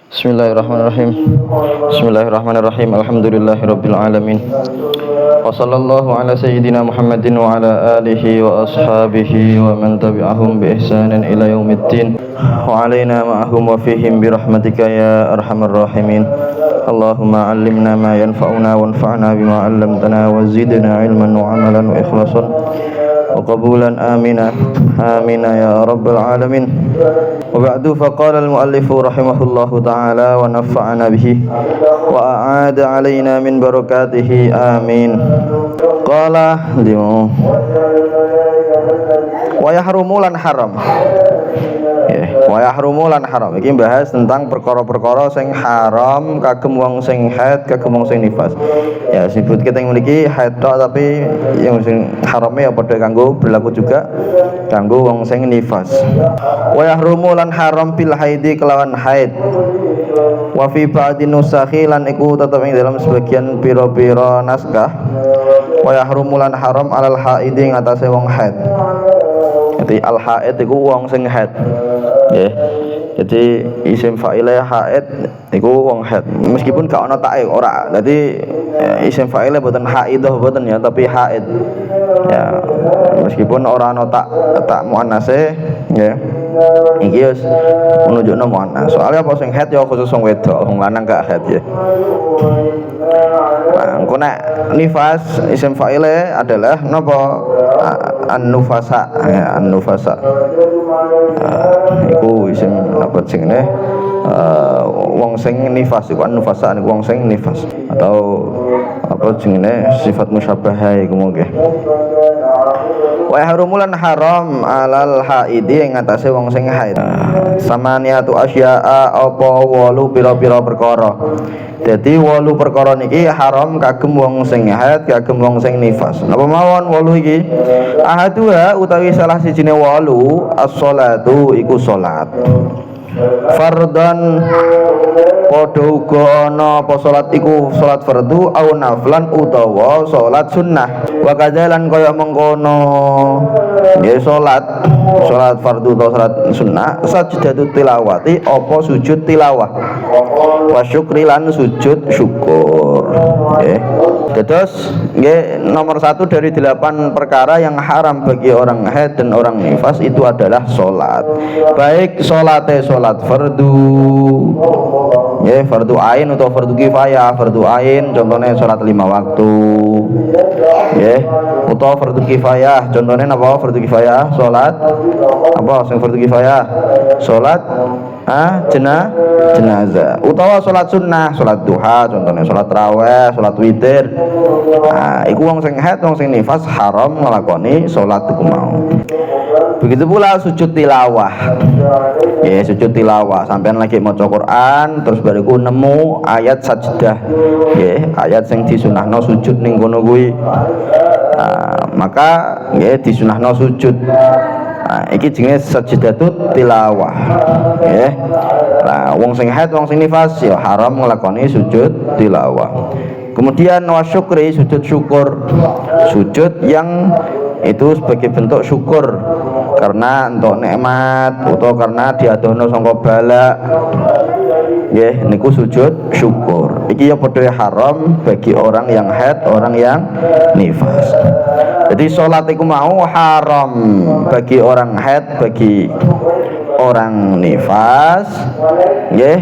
Bismillahirrahmanirrahim. Bismillahirrahmanirrahim. Alhamdulillahirabbil alamin. Wa sallallahu ala sayyidina Muhammadin wa ala alihi wa ashabihi wa man tabi'ahum bi ihsanin ila yaumiddin. Wa alaina ma'ahum wa fihim bi rahmatika ya arhamar rahimin. Allahumma 'allimna ma yanfa'una wanfa'na bima 'allamtana wa zidna 'ilman wa 'amalan wa ikhlasan wa qabulan amina amina ya rabbal alamin. Wa ba'du faqala al-muallifu rahimahullahu ta'ala wa nafa'ana bihi wa a'ada 'alaina min barakatihi amin. Qala limu wa yahrumu lan haram. Wa yahrumu lan haram iki bahas tentang perkara-perkara sing haram kagem wong sing haid kagem wong sing nifas. Ya sebut kita yang memiliki haid tok, tapi yang sing harame ya padha kanggo berlaku juga kanggo wong sing nifas. Wa yahrumu lan haram bil haidi kelawan haid. Wa fi ba'di nusakhi lan iku tetep ing dalam sebagian pira-pira naskah. Wa yahrumu lan haram alal haidi ing atase wong haid. Jadi al haid iku wong sing haid. Nggih. Jadi isim fa'ile haid iku wong haid. Meskipun gak ana tae ora. Dadi isim fa'ile boten haidah boten ya, tapi haid. Ya, meskipun ora ana tak muannase nggih. Iki wis menunjukno muannas. Soalnya apa sing haid ya khusus wong wedok, wong lanang gak haid ya. Nah, engko nek nifas isim fa'ile adalah napa? An-nufasa ya, an-nufasa. Iku isim apa jenenge? Wong sing nifas iku an-nufasa niku wong sing nifas atau apa jenenge sifat musyabbahah iku mungkin. Wa harumulan haram alal haidi ing atase wong sing haid. Samaniatu asya'a apa 8 pira-pira perkara. Dadi 8 perkara niki haram kagem wong sing haid kagem wong sing nifas. Napa mawon 8 iki? Ahaduha utawi salah sijine 8 as-shalatu iku salat. Fardhan padha uga ana apa salat iku salat fardu au naflan utawa salat sunnah. Wa kadzalan kaya mengkono nggih salat fardu utawa salat sunnah sajdatut tilawati apa sujud tilawah. Wa syukri lan sujud syukur. Nggih. Terus nggih nomor 1 dari 8 perkara yang haram bagi orang haid dan orang nifas itu adalah salat. Baik salate salat fardu ya, fardu ain atau fardu kifayah. Fardu ain contohnya salat 5 waktu ya, atau fardu kifayah contohnya apa? Fardu kifayah salat apa sing fardu kifayah? Salat jenazah utawa salat sunnah, salat duha contohnya, salat raweh, salat witir. Iku wong sing haid wong sing nifas haram nglakoni salat iku mau. Begitu pula sujud tilawah. Ya, sujud tilawah. Sampean lagi maca Quran terus bariku nemu ayat sajdah. Ya, ayat sing disunahno sujud ning kono kuwi. Maka nggih disunahno sujud. Iki jenenge sajdatut tilawah. Nggih. Lah wong sing haid wong sing nifas ya haram nglakoni sujud tilawah. Kemudian wasyukri sujud syukur. Sujud yang itu sebagai bentuk syukur karena untuk nikmat atau karena diadono sangka bala. Nggih, niku sujud syukur. Iki ya padha haram bagi orang yang haid, orang yang nifas. Jadi salat iku mau haram bagi orang haid, bagi orang nifas. Nggih.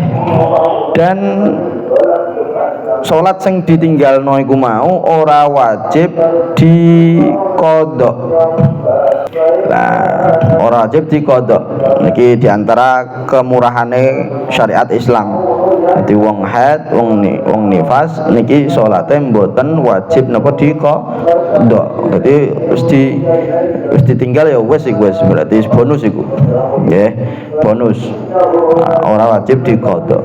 Dan salat sing ditinggalno iku mau ora wajib diqodho. Nah, ora wajib diqodho. Niki diantara kemurahane syariat Islam. Jadi wong haid, wong nifas niki salate mboten wajib napa diqodho. Jadi wis ditinggal ya wis iku wis berarti bonus iku. Nggih, bonus. Ora wajib diqodho.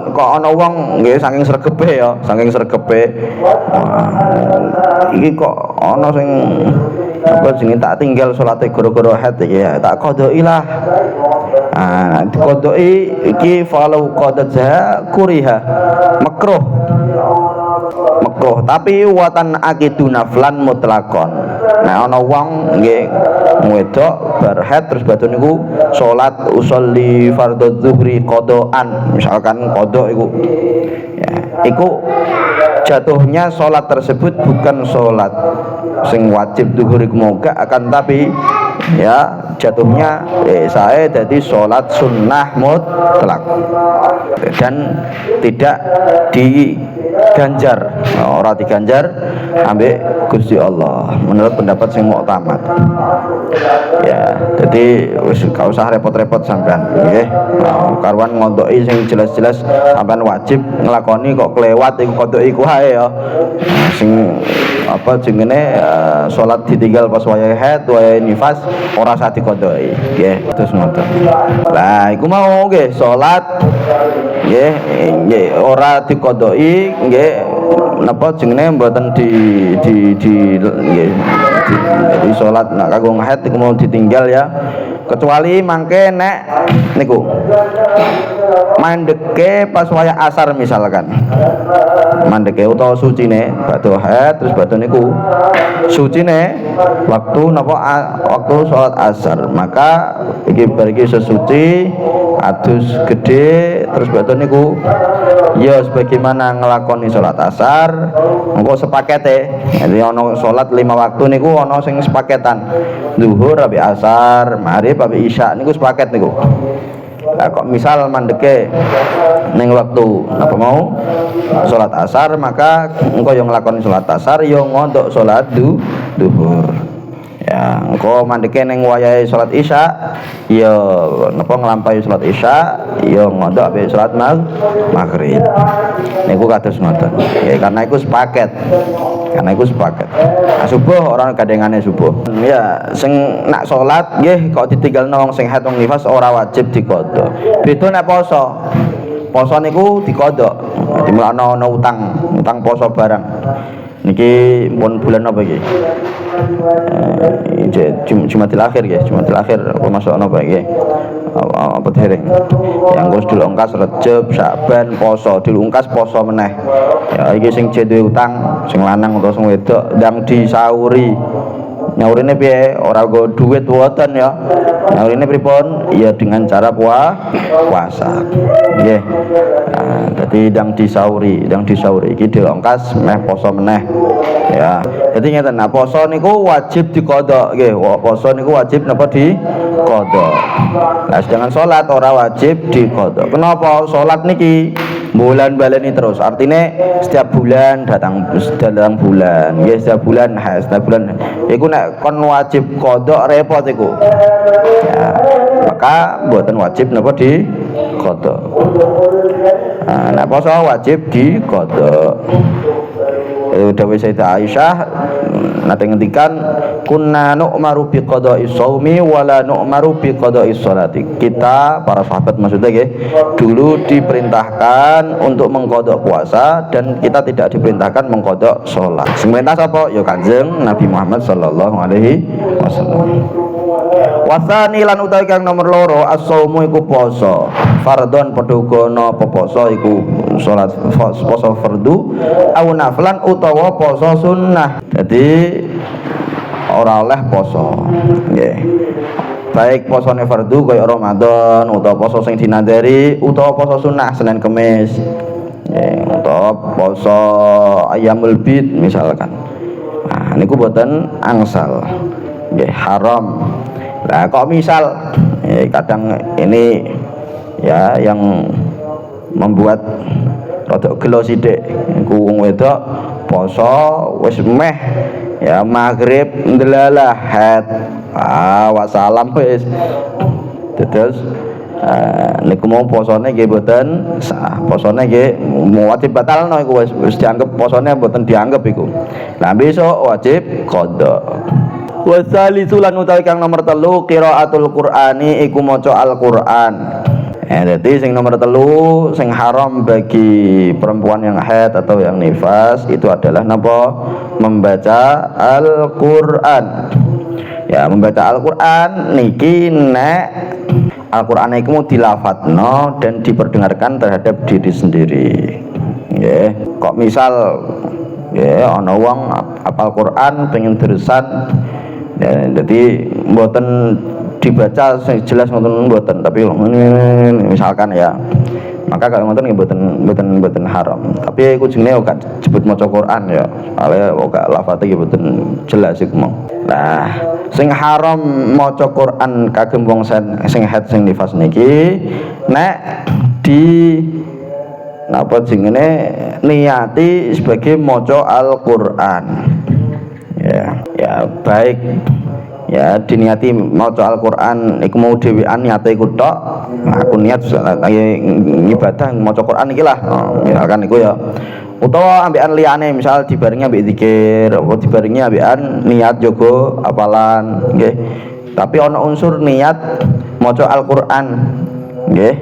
Kok ana wong nggih saking sregepe ya, saking sregepe. Iki kok ana sing apa jenenge tak tinggal salate gara-gara haid iki ya, tak qodhoki lah. Qodhoki iki falau qadaza kuriha makruh. makruh, tapi watan akidu naflan mutlakon. Nah ana wong nggih wedok bar haid terus batun niku salat usolli fardhu dzuhri qadaan, misalkan qada iku ya iku jatuhnya salat tersebut bukan salat sing wajib zuhur iku moga, akan tapi ya jatuhnya saya jadi salat sunnah mutlak dan tidak diganjar, ora diganjar ambek Gusti Allah menurut pendapat sing muktamad. Ya, jadi wis gak usah repot-repot sampean nggih. Karuan ngondoki sing jelas-jelas sampean wajib nglakoni kok kelewat iku kodok iku hae ya. Sing apa jenenge salat ditinggal pas wayahe haid, wayahe nifas ora usah dikodoki nggih. Terus ngoten. Lah iku mau nggih salat nggih ora dikodoki nggih napa jenenge mboten di salat nak kanggo haid iku mau ditinggal ya, kecuali mangke nek niku mandeke pas wayah asar misalkan mandeke utawa sucine badhe haid terus badhe niku sucine waktu napa waktu salat asar, maka iki bar iki sesuci adus gede terus badhe niku ya sebagaimana ngelakoni salat asar engko sepakete. Jadi ana salat 5 waktu niku ana sing sepaketan zuhur ambek asar, maghrib ambek isya niku sepaket niku. Lah kok misal mandeke ning waktu apa mau salat asar, maka engko yang nglakoni salat asar ya ngontok salat zuhur. Ya, engko mandeke ning wayahe salat isya ya napa nglampahi salat isya ya ngontok ambek salat maghrib. Niku kados ngoten. Ya karena iku sepaket. Karena iku sepaket. Nah, subuh orang gadengane subuh. Ya, sing nak salat nggih kok ditinggalno wong sing haid wong nifas ora wajib diqadha. Beda nek poso. Poso niku diqadha. Dadi ana utang poso barang. Niki pun bulan apa iki? Jumatil akhir ya, Jumatil akhir apa masuk apa iki? Apa dereng? Yang ngurus dilungkas Rejab, Syaban, poso, dilungkas poso meneh. Ya iki sing duwe utang, sing lanang utawa sing wedok ndang disauri. Nyaurine piye? Ora nggo duit woten ya. Nyaurine pripun? Ya dengan cara puasa. Nggih. Nah, dadi ndang disauri iki dilongkas meh poso meneh. Ya. Dadi ngeten, nah poso niku wajib diqadha nggih. Poso niku wajib napa diqadha. Nah, sedangkan salat ora wajib diqadha. Kenapa? Salat niki bulan baleni terus, artinya setiap bulan datang bulan ya, setiap bulan iku nek kon wajib qadha repot iku ya, maka mboten wajib napa di qadha. Nah, nek poso wajib di qadha. Dawuh Sayyidah Aisyah nate ngendikan kunna nu'maru bi qada'is shaumi wala nu'maru bi qada'is sholati. Kita para sahabat maksudnya nggih dulu diperintahkan untuk mengqadha puasa dan kita tidak diperintahkan mengqadha salat. Sing perintah sapa? Ya Kanjeng Nabi Muhammad sallallahu alaihi wasallam. Wasani lan utawi kang nomor loro as-shaumu iku poso fardhon padha uga napa poso iku salat poso fardu au naflan utawa poso sunnah. Jadi ora oleh poso nggih, baik posone fardu kaya Ramadan utawa poso sing dinandari utawa poso sunnah Senin Kamis nggih, utawa poso Ayyamul Bid misalkan. Nah niku boten angsal nggih, haram. Lah kok misal kadang ini ya yang membuat rada gelo sithik iku wong wedok poso wis meh ya maghrib ndelalah haid wassalam wis terus niku mau posone nggih mboten sah, posone nggih wajib batalno iku wis dianggep posone mboten dianggep iku. Lah besok wajib qadha. Wasali sulan utawi kang nomor 3 qiraatul Qur'ani iku maca Al-Qur'an. Jadi sing nomor 3 sing haram bagi perempuan yang haid atau yang nifas itu adalah napa? Membaca Al-Qur'an. Ya, membaca Al-Qur'an niki nek Al-Qur'an iku dilafadzno dan diperdengarkan terhadap diri sendiri. Nggih, kok misal nggih ana wong apal Quran pengen terusan jadi mboten dibaca jelas ngoten mboten, tapi misalkan ya, maka kalau ngoten mboten haram. Tapi iku jenenge ora disebut maca Quran ya. Soale ora lafate ya mboten jelas iku mau. Nah, sing haram maca Quran kagem wong sing haid sing nifas niki nek di napa jenenge niati sebagai maca Al-Qur'an. Ya baik ya diniati maca Al-Qur'an iku mau dhewean niate iku tok. Nah, aku niat ibadah maca Qur'an iki lah. Misalkan iku ya. Utawa ambekan liyane misal dibarengi ambek zikir, apa dibarengi ambekan niat jaga apalan, nggih. Tapi ana unsur niat maca Al-Qur'an, nggih.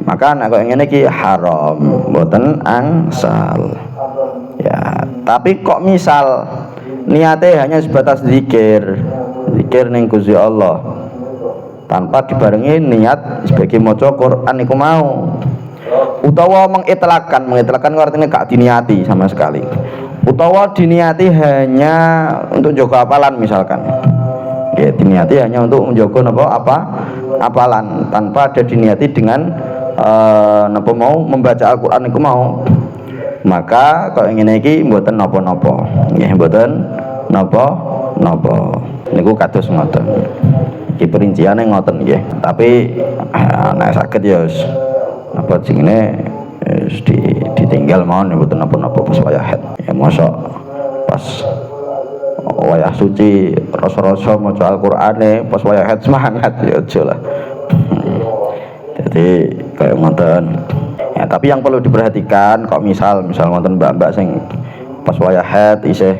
Maka nek kok ngene iki haram, mboten angsal. Ya, tapi kok misal niatnya hanya sebatas zikir ning Gusti Allah tanpa dibarengi niat sebagai maca Quran iku mau, utawa mengitlakan artinya gak diniati sama sekali, utawa diniati hanya untuk jaga apalan misalkan ya, diniati hanya untuk menjaga apalan tanpa ada diniati dengan napa mau membaca Al-Qur'an iku mau, maka kalau ngene iki mboten napa-napa nggih, mboten napa-napa niku kados ngoten. Iki perinciane ngoten nggih. Tapi nek saged ya apa jenenge ditinggal mawon mboten napa-napa pas wayah haid. Ya mosok pas wayah suci rasa-rasa maca Al-Qur'ane pas wayah haid semangat ya aja lah. Jadi kayak ngoten. Ya, tapi yang perlu diperhatikan kok misal ngoten mbak-mbak sing pas wayah haid isih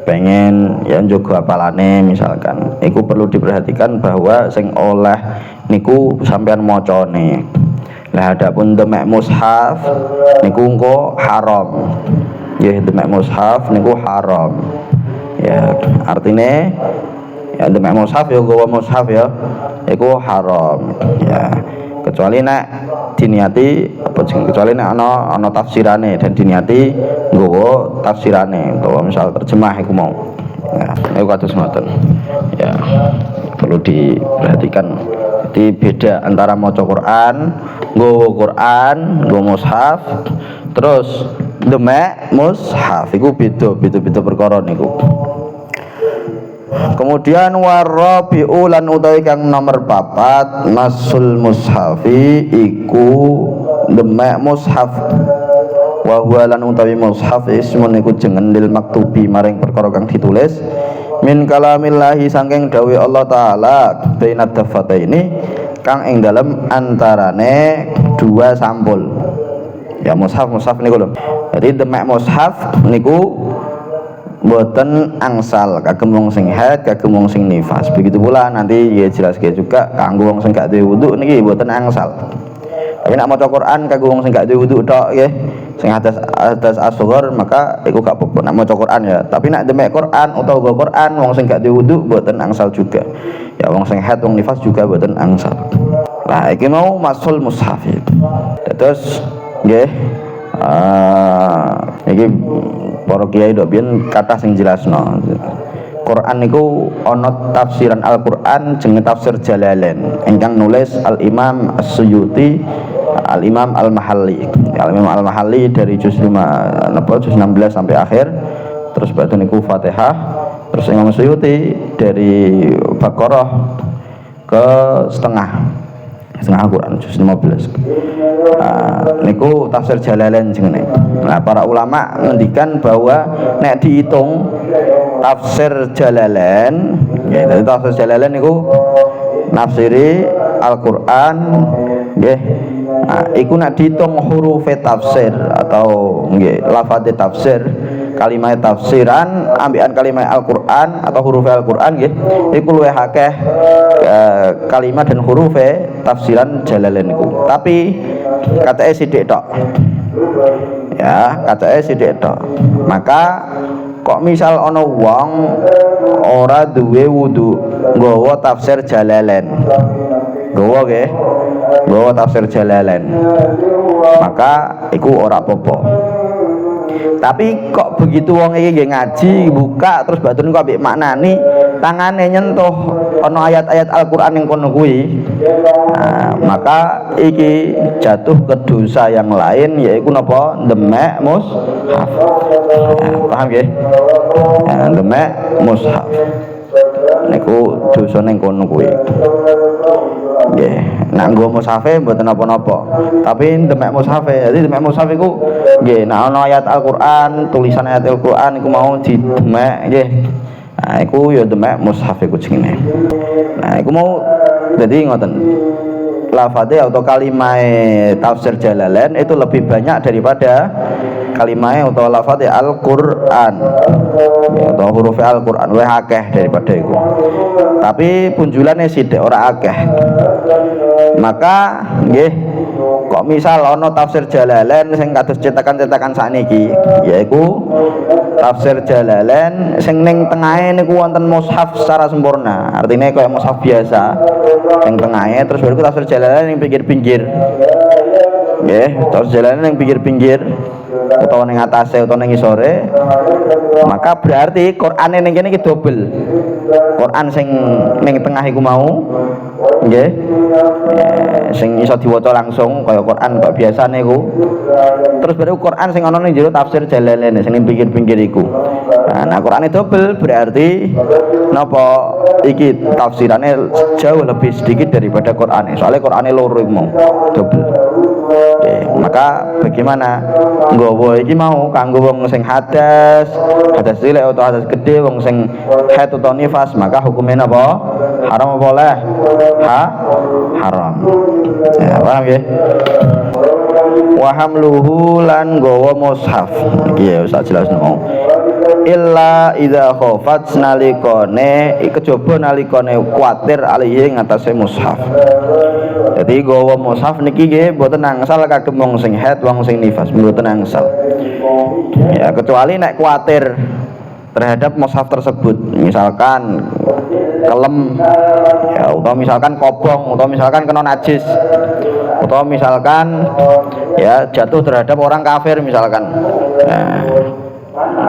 pengen ya njogo apalane misalkan, iku perlu diperhatikan bahwa sing oleh niku sampean macane. Lah adapun demek mushaf niku engko haram. Ya demek mushaf niku haram. Ya artine ya demek mushaf ya nggawa mushaf ya iku haram. Ya kecuali nek diniati kecuali nek ana tafsirane dan diniati nggawa tafsirane utawa misal terjemah iku mau. Ya, iku kados ngoten. Ya, perlu diperhatikan. Jadi beda antara maca Quran, nggawa mushaf, terus demek mushaf iku beda perkara niku. Kemudian warabi'u lan utawi kang nomor 4 masul mushafi iku demek mushaf, wa huwa lan utawi mushaf ismun iku jeneng lil maktubi maring perkara kang ditulis min kalamillahi saking dawuh Allah taala bainad dafataini kang ing dalem antarane dua sampul. Ya mushaf niku lho. Jadi demek mushaf niku mboten angsal kagem wong sing haid, kagem wong sing nifas. Begitu pula nanti ya jelaske juga kanggo wong sing gak duwe wudu niki mboten angsal. Tapi nek maca Quran kanggo wong sing gak duwe wudu tok nggih, sing hadas asghar maka iku gak apa-apa nek maca Quran ya. Tapi nek demek Quran utawa go Quran wong sing gak duwe wudu mboten angsal juga. Ya wong sing haid, wong nifas juga mboten angsal. Lah iki mau masul mushaf. Terus nggih iki para kiai dok biyen kathah sing jelasno. Quran niku ana tafsiran Al-Qur'an jenenge tafsir Jalalain ingkang nulis Al-Imam As-Suyuti, Al-Imam Al-Mahalli. Al-Imam Al-Mahalli dari juz 5 juz 16 sampai akhir. Terus batu niku Fatihah. Terus Imam Suyuti dari Baqarah ke setengah Al-Quran juz 15. Niku tafsir Jalalain jenenge. Nah, para ulama ngendikan bahwa nek dihitung tafsir Jalalain, ya jadi tafsir Jalalain niku nafsiri Al-Qur'an nggih. Nah, iku nek dihitung huruf tafsir atau nggih lafadz tafsir, kalimat tafsiran ambikan kalimat Al-Qur'an atau huruf Al-Qur'an nggih iku luwih akeh kalimat dan huruf tafsiran Jalalain niku. Tapi katanya sithik tok. Ya, katanya sithik tok. Maka kok misal ana wong ora duwe wudu nggawa tafsir Jalalain. Nggawa nggih. Nggawa tafsir Jalalain. Maka iku ora apa-apa. Tapi kok begitu wong iki nggih ngaji buka terus batur niku ambek maknani tangane nyentuh ana ayat-ayat Al-Qur'an yang kono kuwi. Nah, maka iki jatuh ke dosa yang lain yaiku napa demek mushaf. Paham nggih? Demek mushaf niku dosa ning kono kuwi. Nggih, nek nggo mushafe mboten napa-napa. Tapi demek mushafe, jadi demek mushaf iku nggih, nek ana ayat Al-Qur'an, tulisan ayat Al-Qur'an iku mau didemek nggih. Nah, iku ya demek mushaf iku jenenge. Nah, iku mau jadi ngoten. Lafadze atau kalimah tafsir Jalalain itu lebih banyak daripada kalimah atau lafadze Al-Qur'an ya, atau huruf Al-Qur'an luwih akeh daripada itu. Tapi punjulane sithik ora akeh. Maka nggih kok misal ana tafsir Jalalain sing kados cetakan-cetakan sakniki yaiku tafsir Jalalain sing ning tengahe niku wonten mushaf secara sempurna. Artinya kaya mushaf biasa ning tengahe terus baru tafsir Jalalain ning pinggir-pinggir. Nggih, terus Jalalain ning pinggir-pinggir utawa ning atase utawa ning isore. Maka berarti Qur'ane ning kene iki dobel. Qur'an sing ning tengah iku mau nggih sing iso diwaca langsung kaya Qur'an kok biasane iku. Terus baru Qur'an sing ana ning jero tafsir Jalalain sing ning pinggir-pinggir iku. Nah, Qur'ane dobel berarti napa iki tafsirane jauh lebih sedikit daripada Qur'ane. Soalnya Qur'ane loro iku mau dobel. Maka bagaimana nggawa iki mau kanggo wong sing hadas cilik atau hadas gede, wong sing haid atau nifas, maka hukumnya apa? Haram apa boleh? Haram. Ya, paham nggih? Wa hamluhu lan nggawa mushaf. Iki ya wis jelasno. Illa idza khafat nalikane kejaba nalikane kuwatir alihi ngatasé mushaf. Jadi gawa mushaf niki nggih mboten angsal kagem wong sing haid, wong sing nifas, mboten angsal. Ya kecuali nek kuwatir terhadap mushaf tersebut, misalkan kelem ya, atau misalkan kobong, atau misalkan kena najis, atau misalkan ya jatuh terhadap orang kafir misalkan. Nah,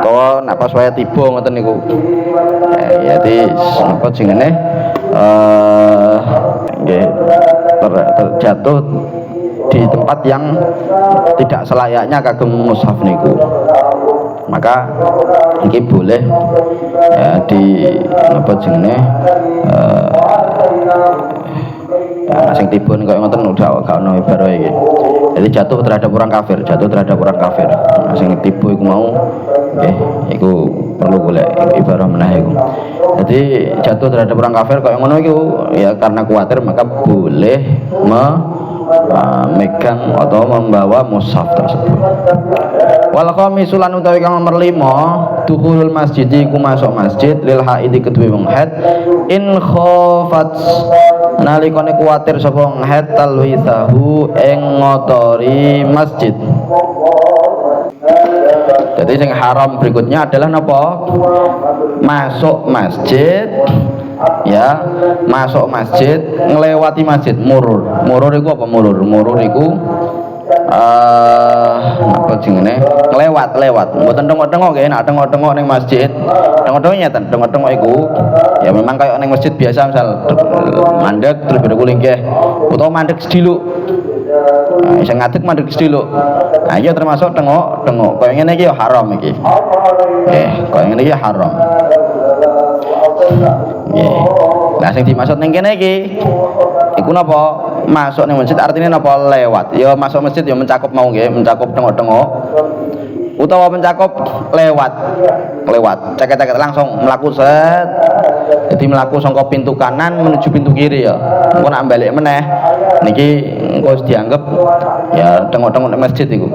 atau nak pas waya tiba ngoten niku. Ya di napa jenenge nggih terjatuh di tempat yang tidak selayaknya kagem mushaf niku. Maka ini boleh ya di napa jenenge sing tiba ning koyo ngoten udah gak ono ibarat iki. Jadi jatuh terhadap orang kafir, jatuh terhadap orang kafir. Sing tiba iku mau nggih iku perlu golek ibarat meneh iku. Jadi jatuh terhadap orang kafir koyo ngono iku ya karena khawatir maka boleh megang atau membawa mushaf tersebut. Wal khamisu lan utawi kang nomor 5 dukhulul masjid iku masuk masjid lil haidi kedue wong haid in khafat nalikane kuwatir sapa wong haid talwithahu ing ngotori masjid. Jadi yang haram berikutnya adalah napa? Masuk masjid ya, masuk masjid ngelewati masjid, murur iku apa murur iku apa jenenge lewat mboten tengok-tengok nggih, nek tengok-tengok ning masjid tengok-tengok nyeten tengok-tengok iku ya memang kayak ning masjid biasa misal mandek terus bedo linggih utawa mandek sediluk. Nah, sing ngadeg mandek sediluk. Nah, iya termasuk tengok kaya ngene iki ya haram iki. Kaya ngene iki haram. Nggih. Lah sing dimaksud ning kene iki iku napa? Masuk ning masjid artinya napa? Lewat. Ya masuk masjid ya mencakup mau nggih, mencakup tengok-tengok. Utawa mencakup lewat. Ceket-ceket langsung mlaku set. Jadi mlaku saka pintu kanan menuju pintu kiri ya. Engko nak balik meneh niki engko dianggap ya tengok-tengok ning masjid iku.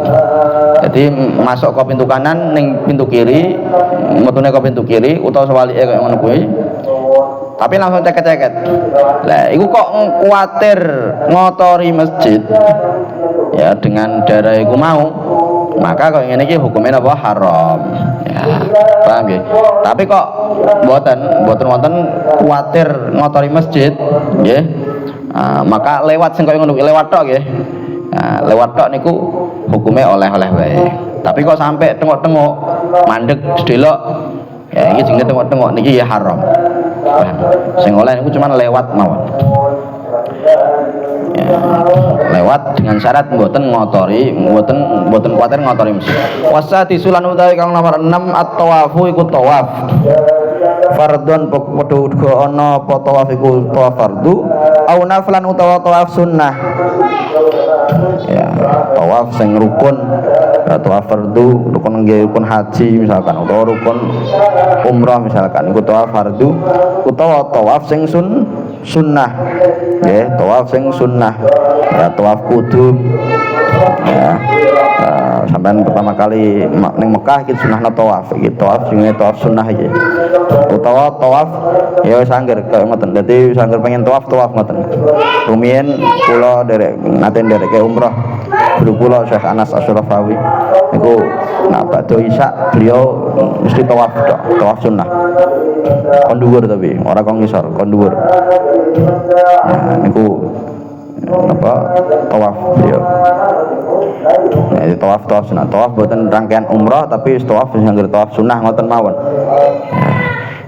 Jadi masuk ke pintu kanan ning pintu kiri, metune ke pintu kiri utawa sewalike kaya ngono kuwi. Tapi langsung ceket-ceket. Lah, iku kok kuwatir ngotori masjid ya dengan darah iku mau, maka kok ngene iki hukumnya apa? Haram. Ya, paham nggih? Tapi kok mboten wonten kuwatir ngotori masjid, nggih. Maka lewat sing koyo ngono lewat tok nggih. Nah, lewat tok niku hukumnya oleh-oleh wae. Tapi kok sampai tengok-tengok mandek delok ya iki jenenge tengok-tengok niki ya haram. Nah, sing oleh niku cuma lewat mawon. Ya, lewat dengan syarat mboten ngotori, mboten kuwatir ngotori masjid. Wasati sulan utawi kang nomor 6 at-tawafu iku tawaf. Fardhon padha uga ana apa tawaf iku tawaf fardhu au naflan utawa tawaf sunnah. Ya, tawaf sing rukun, tawaf fardhu, rukun nggih rukun haji misalkan utawa rukun umrah misalkan iku tawaf fardhu utawa tawaf sing sunnah. Nggih, tawaf sing sunnah. Ya, tawaf kudum. Ya. Sampean pertama kali ning Mekah iki sunahna tawaf, iki tawaf jenenge tawaf sunnah iki. Utawa tawaf ya wis angger kaya ngoten. Dadi wis angger pengen tawaf ngoten. Rumiyin kula nate ndereke umrah. Guru kula Syekh Anas Asyrafawi niku nak badhe isya beliau mesti tawaf tok, tawaf sunnah. Kon dhuwur tapi ora kon ngisor, kon dhuwur. Nah niku apa tawaf beliau. Nah, tawaf sunnah. Tawaf boten rangkaian umrah tapi tawaf sing ngger tawaf sunnah ngoten mawon.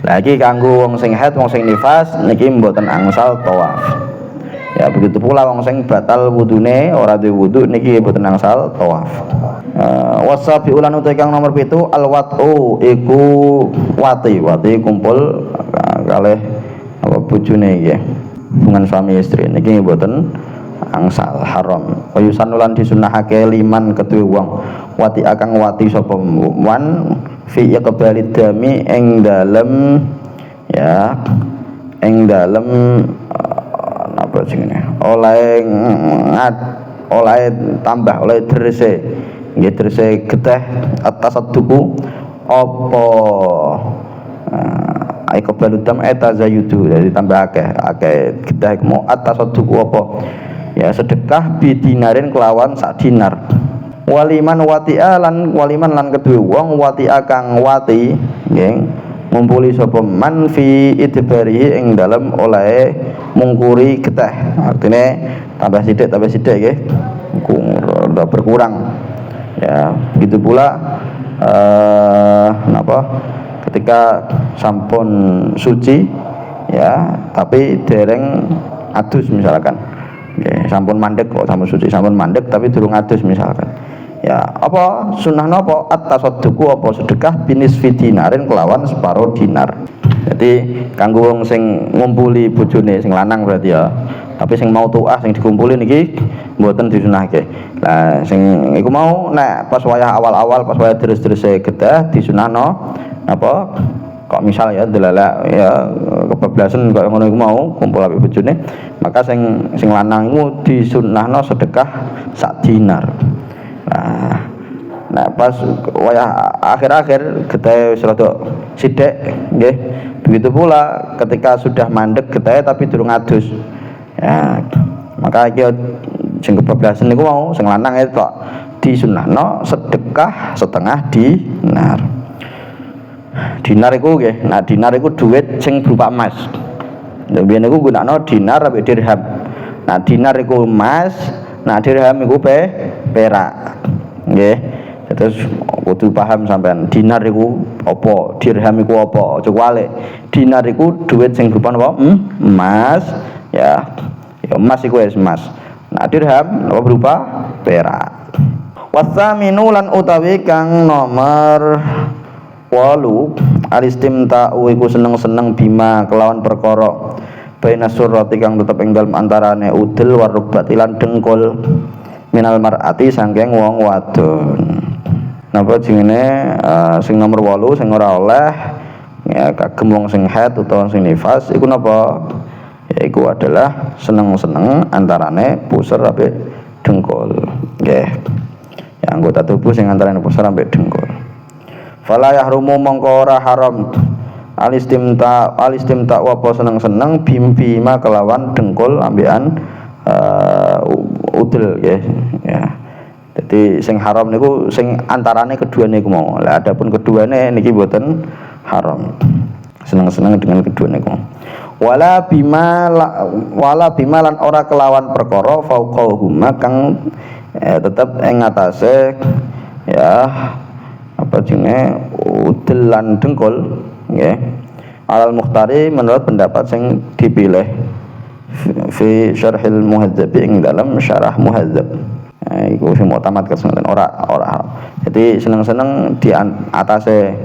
Lagi kanggo wong sing haid, wong sing nifas niki mboten angsal tawaf. Ya begitu pula wong sing batal wudune ora duwe wudu niki mboten angsal tawaf. Wasabi ulan uta kang nomor 7 alwatu iku wati kumpul kalih apa bojone iki. Hubungan suami istri niki mboten angsal haram. Wayusan ulan disunahake liman kedue wong wati akang wati sapa wan fi iqbalid dami ing dalem ya ing dalem apa jenenge oleh tambah oleh drese nggih drese geteh atas duku apa iqbalud dam etazayudu jadi tambah akeh geteh mau atas duku apa ya sedekah bidinarin kelawan sak dinar waliman wati'a lan waliman lan kedue wong wati'a kang wati nggih ngumpuli sapa man fi idbarihi ing dalem oleh mungkuri geteh artine tambah sithik nggih udah berkurang ya begitu pula ketika sampun suci ya tapi dereng adus misalkan. Oke, sampun mandek kok sampun suci sampun mandek tapi durung adus misalkan. Ya, apa sunahna apa at-tasadduqu apa sedekah binis dinarin kelawan separo dinar. Jadi kanggo wong sing ngumpuli bojone sing lanang berarti ya. Tapi sing mau tuah sing dikumpuli niki mboten disunahke. Lah sing iku mau nek pas wayah awal-awal pas wayah deres-derese getah disunahno apa kok misal ya delala ya kebablasan kok ngono iku mau kumpul ambek bojone maka sing lanang iku disunnahno sedekah sak dinar. Nah pas wayah akhir-akhir getah wis rada sithik nggih begitu pula ketika sudah mandek getah tapi durung adus ya maka iki sing kebablasan niku mau sing lanang itu kok disunnahno sedekah setengah dinar. Dinar iku nggih. Nah, dinar iku duit sing berupa emas. Lha biyen niku gunakno dinar sampai dirham. Nah, dinar iku emas, nah dirham iku perak. Nggih. Terus kudu paham sampean, dinar iku apa, dirham iku apa. Aja kuwalik. Dinar iku duit sing berupa apa? Emas, ya. Ya emas iku wis emas. Nah, dirham apa berupa perak. Wasaminu lan utawi kang nomor 8 alistimta'u iku seneng-seneng bima kelawan perkara baina surrati kang tetep ing dalem antarane udel warubati lan dengkul minal mar'ati saking wong wadon. Napa jenenge sing nomor 8 sing ora oleh ya kagem wong sing haid utawa sing nifas iku napa? Yaiku adalah seneng-seneng antarane pusar ambek dengkul. Nggih. Ya anggota tubuh sing antarane pusar ambek dengkul. Fala yahrumu mongko ora haram alistimta apa seneng-seneng bima kelawan dengkul ambekan udel ya. Jadi sing haram niku sing antarane keduane iku mau. Lah adapun keduane niki mboten haram. Seneng-seneng dengan keduane iku. wala bima lan ora kelawan perkara fauqahuma kang tetep ing atase ya apa jenenge udel lan dengkul nggih alal mukhtari menurut pendapat sing dipilih fi syarhil muhadzab ing dalam syarah muhadzab. Iku sing muktamad kesenen ora jadi seneng-seneng di atase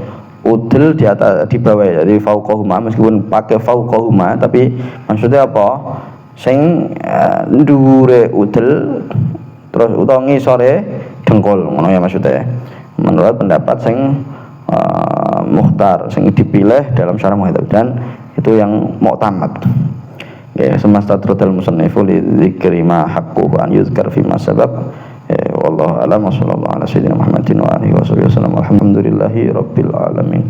udel di atas di bawah jadi fauqahuma meskipun pakai fauqahuma tapi maksudnya apa sing ndure udel terus utawa ngisore dengkul ngono ya maksudnya menurut pendapat sing mukhtar sing dipilih dalam syarah muhadzab dan itu yang muktamad ya semesta trudal musannifu li dzikri ma haqqu an yuzkar fi ma sabab wallahu a'lam wa sallallahu ala sayyidina Muhammadin wa alihi wa sahbihi wasallam alhamdulillahi rabbil alamin.